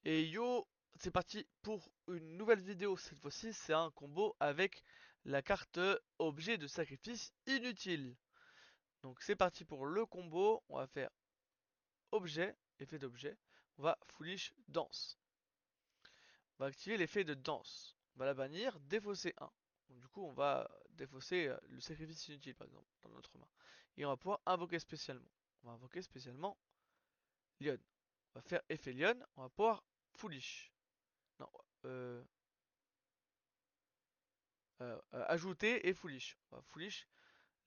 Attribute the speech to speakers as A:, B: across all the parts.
A: Et yo, c'est parti pour une nouvelle vidéo. Cette fois-ci, c'est un combo avec la carte objet de sacrifice inutile. Donc c'est parti pour le combo. On va faire objet, effet d'objet. On va foolish danse. On va activer l'effet de danse. On va la bannir, défausser 1. Donc, du coup, on va défausser le sacrifice inutile par exemple dans notre main. Et on va pouvoir invoquer spécialement. On va invoquer spécialement Lyon. On va faire effet Lyon. On va pouvoir foolish. Non, euh, ajouter et foolish. On va foolish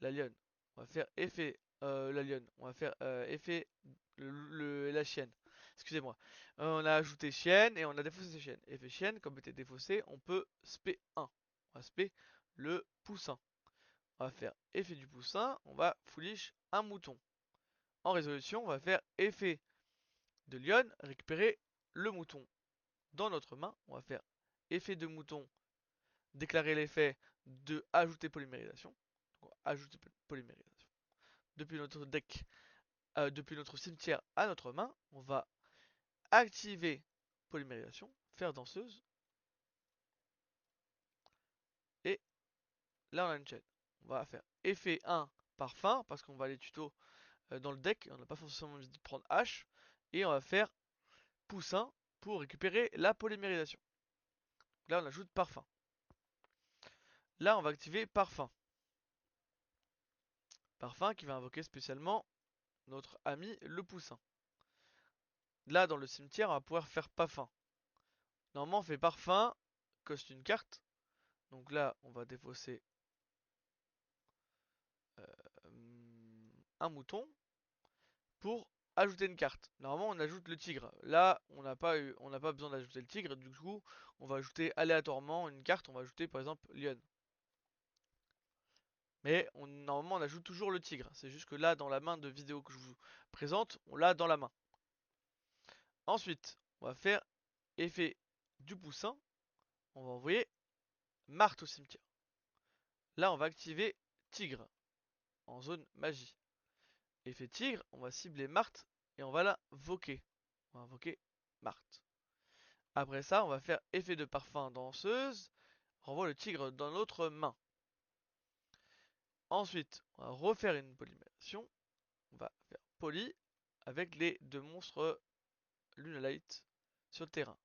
A: la lionne. On va faire effet la lionne. On va faire effet la chienne. Excusez-moi. On a ajouté chienne et on a défaussé chienne. Effet chienne, comme était défaussé, on peut spé 1. On va spé le poussin. On va faire effet du poussin. On va foolish un mouton. En résolution, on va faire effet de lionne, récupérer le mouton dans notre main. On va faire effet de mouton, déclarer l'effet de ajouter polymérisation. Donc, on va ajouter polymérisation. Depuis notre deck, depuis notre cimetière à notre main, on va activer polymérisation, faire danseuse, et là on a une chaîne. On va faire effet 1 parfum, parce qu'on va aller tuto dans le deck, on n'a pas forcément envie de prendre H, et on va faire poussin pour récupérer la polymérisation. Là on ajoute parfum. Là on va activer parfum. Parfum qui va invoquer spécialement notre ami le poussin. Là dans le cimetière on va pouvoir faire parfum. Normalement on fait parfum, coste une carte. Donc là on va défausser un mouton pour ajouter une carte. Normalement, on ajoute le tigre. Là, on n'a pas besoin d'ajouter le tigre. Du coup, on va ajouter aléatoirement une carte. On va ajouter par exemple Lyon. Mais normalement, on ajoute toujours le tigre. C'est juste que là, dans la main de vidéo que je vous présente, on l'a dans la main. Ensuite, on va faire effet du poussin. On va envoyer Marthe au cimetière. Là, on va activer tigre en zone magie. Effet tigre, on va cibler Marthe et on va la voquer. On va invoquer Marthe. Après ça, on va faire effet de parfum danseuse. Renvoie le tigre dans notre main. Ensuite, on va refaire une polymérisation. On va faire poly avec les deux monstres Lunalight sur le terrain.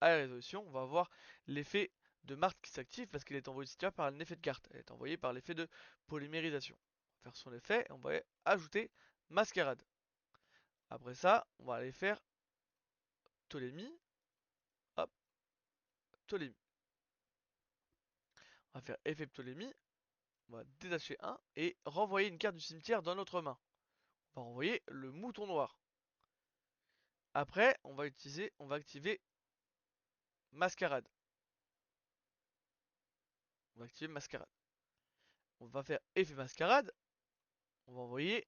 A: À la résolution, on va avoir l'effet de Marthe qui s'active parce qu'elle est envoyée par un effet de carte. Elle est envoyée par l'effet de polymérisation. On va faire son effet et on va ajouter mascarade. Après ça, on va aller faire Ptolémie. Hop, Ptolémie. On va faire effet Ptolémie. On va détacher un et renvoyer une carte du cimetière dans notre main. On va renvoyer le mouton noir. Après, on va activer mascarade. On va activer mascarade. On va faire effet mascarade. On va envoyer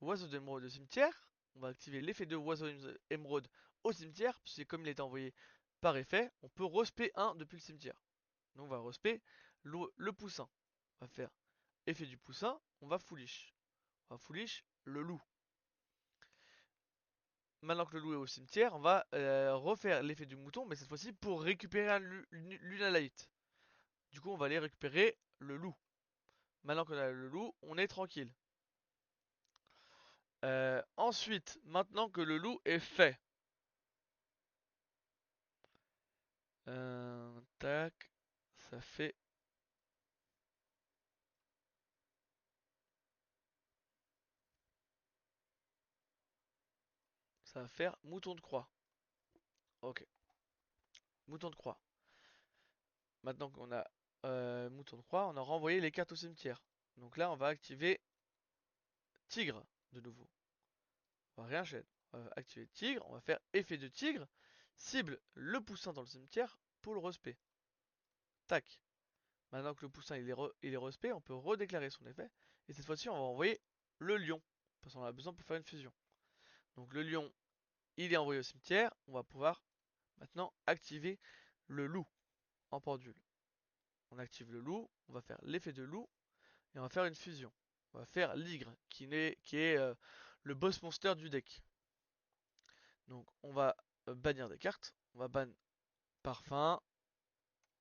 A: oiseau d'émeraude au cimetière. On va activer l'effet de oiseau émeraude au cimetière, puisque comme il est envoyé par effet, on peut respect un depuis le cimetière. Donc on va respect le poussin. On va faire effet du poussin. On va foolish. On va foolish le loup. Maintenant que le loup est au cimetière, on va refaire l'effet du mouton, mais cette fois-ci pour récupérer un Lunalight. Du coup, on va aller récupérer le loup. Maintenant qu'on a le loup, on est tranquille. Ensuite, maintenant que le loup est fait, tac, ça fait, ça va faire mouton de croix. Ok, mouton de croix. Maintenant qu'on a mouton de croix, on a renvoyé les cartes au cimetière. Donc là, on va activer tigre de nouveau. On va réenchaîner. On va activer tigre, on va faire effet de tigre, cible le poussin dans le cimetière pour le respect. Tac. Maintenant que le poussin il est respect, on peut redéclarer son effet. Et cette fois-ci, on va envoyer le lion. Parce qu'on en a besoin pour faire une fusion. Donc le lion, il est envoyé au cimetière. On va pouvoir maintenant activer le loup en pendule. On active le loup, on va faire l'effet de loup et on va faire une fusion. On va faire l'igre qui est le boss monster du deck. Donc on va bannir des cartes. On va ban parfum,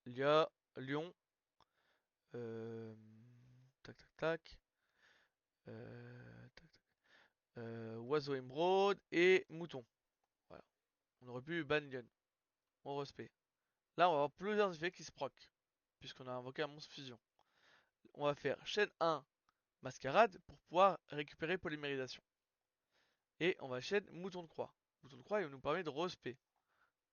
A: Lia, lion, euh, tac tac tac, tac, tac, oiseau émeraude et mouton. Voilà. On aurait pu ban lion. On respect. Là, on va avoir plusieurs effets qui se proc, puisqu'on a invoqué un monstre fusion. On va faire chaîne 1 mascarade pour pouvoir récupérer polymérisation. Et on va chaîne mouton de croix. Mouton de croix, il nous permet de respect.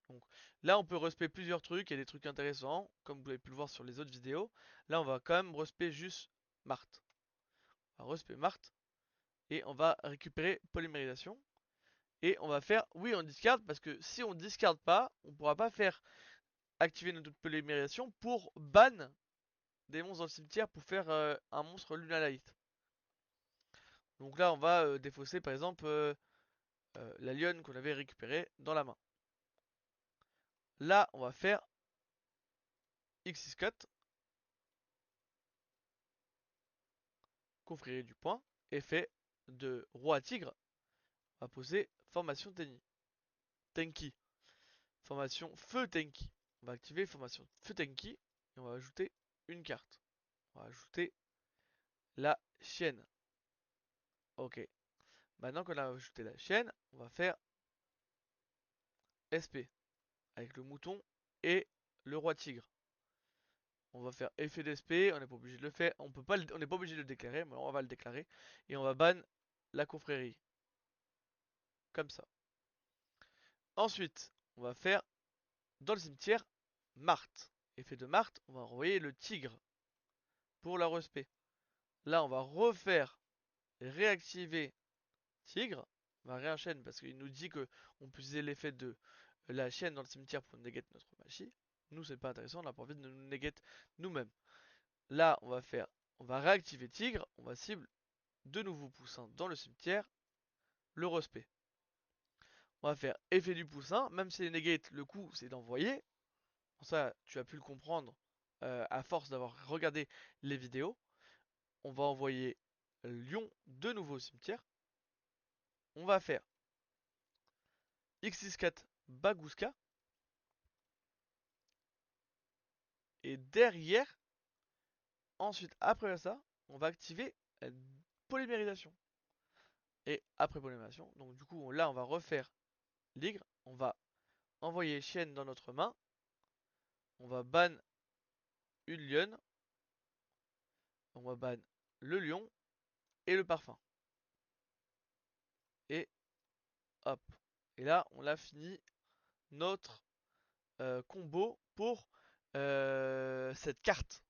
A: Donc là, on peut respect plusieurs trucs, il y a des trucs intéressants, comme vous avez pu le voir sur les autres vidéos. Là, on va quand même respect juste Marthe. On va respect Marthe et on va récupérer polymérisation. Et on va faire, oui, on discard parce que si on discard pas, on pourra pas faire activer notre polymérisation pour ban des monstres dans le cimetière pour faire un monstre Lunalight. Donc là, on va défausser par exemple la lionne qu'on avait récupérée dans la main. Là, on va faire X6 cut, confrérie du point, effet de roi à tigre. On va poser formation Tenki. Formation feu Tenki. On va activer formation feu Tenki et on va ajouter une carte. On va ajouter la chienne. Ok. Maintenant qu'on a ajouté la chienne, on va faire SP avec le mouton et le roi tigre. On va faire effet d'SP, on n'est pas obligé de le faire, on peut pas, on n'est pas obligé de le déclarer, mais on va le déclarer et on va ban la confrérie, comme ça. Ensuite, on va faire dans le cimetière Marthe. Effet de Marthe, on va envoyer le tigre pour la respect. Là, on va refaire réactiver tigre, on va réenchaîner parce qu'il nous dit que on peut utiliser l'effet de la chaîne dans le cimetière pour negate notre magie. Nous, c'est pas intéressant, on n'a pas envie de nous negate nous-mêmes. Là, on va réactiver tigre, on va cible de nouveaux poussins dans le cimetière, le respect. On va faire effet du poussin, même si les negate, le coup c'est d'envoyer. Ça, tu as pu le comprendre à force d'avoir regardé les vidéos. On va envoyer lion de nouveau au cimetière. On va faire X64 Bagouska. Et derrière, ensuite, après ça, on va activer polymérisation. Et après polymérisation, donc du coup, là, on va refaire l'ygre. On va envoyer chienne dans notre main. On va ban une lionne. On va ban le lion et le parfum. Et hop. Et là, on a fini notre combo pour cette carte.